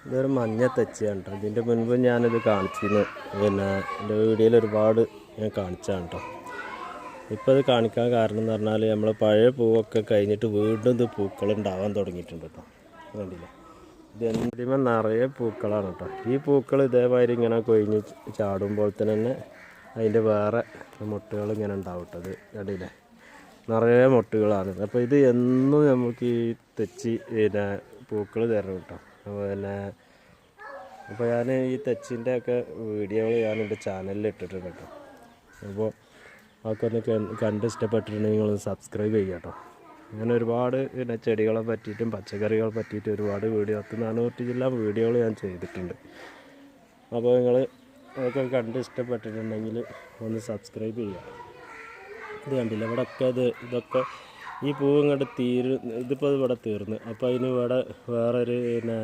ഇതൊരു മഞ്ഞ തെച്ചിയാണ് കേട്ടോ. ഇതിൻ്റെ മുൻപ് ഞാനിത് കാണിച്ചിരുന്നു, പിന്നെ എൻ്റെ വീഡിയോയിൽ ഒരുപാട് ഞാൻ കാണിച്ചതാണ് കേട്ടോ. ഇപ്പോൾ ഇത് കാണിക്കാൻ കാരണം എന്ന് പറഞ്ഞാൽ നമ്മൾ പഴയ പൂവൊക്കെ കഴിഞ്ഞിട്ട് വീണ്ടും ഇത് പൂക്കൾ ഉണ്ടാവാൻ തുടങ്ങിയിട്ടുണ്ട് കേട്ടോ. കണ്ടില്ലേ, ഇത് എന്തിമേ നിറയെ പൂക്കളാണ് കേട്ടോ. ഈ പൂക്കൾ ഇതേമാതിരി ഇങ്ങനെ കൊഴിഞ്ഞ് ചാടുമ്പോൾ തന്നെ അതിൻ്റെ വേറെ മുട്ടുകൾ ഇങ്ങനെ ഉണ്ടാവും കേട്ടോ. ഇത് കണ്ടില്ലേ, നിറയെ മുട്ടുകളാണ്. അപ്പോൾ ഇത് എന്നും നമുക്ക് ഈ തെച്ചി പിന്നെ പൂക്കൾ തരണം കേട്ടോ. പിന്നെ അപ്പോൾ ഞാൻ ഈ തെച്ചിൻ്റെ ഒക്കെ വീഡിയോകൾ ഞാൻ എൻ്റെ ചാനലിൽ ഇട്ടിട്ടുണ്ട് കേട്ടോ. അപ്പോൾ അതൊക്കെ ഒന്ന് കണ്ട് ഇഷ്ടപ്പെട്ടിട്ടുണ്ടെങ്കിൽ നിങ്ങൾ സബ്സ്ക്രൈബ് ചെയ്യുക കേട്ടോ. അങ്ങനെ ഒരുപാട് പിന്നെ ചെടികളെ പറ്റിയിട്ടും പച്ചക്കറികളെ പറ്റിയിട്ടും ഒരുപാട് വീഡിയോ 400 ജില്ലാ വീഡിയോകൾ ഞാൻ ചെയ്തിട്ടുണ്ട്. അപ്പോൾ നിങ്ങൾ അതൊക്കെ കണ്ട് ഇഷ്ടപ്പെട്ടിട്ടുണ്ടെങ്കിൽ ഒന്ന് സബ്സ്ക്രൈബ് ചെയ്യുക. ഇത് കണ്ടില്ല, ഇവിടെയൊക്കെ ഇതൊക്കെ ഈ പൂവ് ഇങ്ങോട്ട് ഇതിപ്പോൾ ഇവിടെ തീർന്ന്. അപ്പോൾ അതിന് ഇവിടെ വേറൊരു പിന്നെ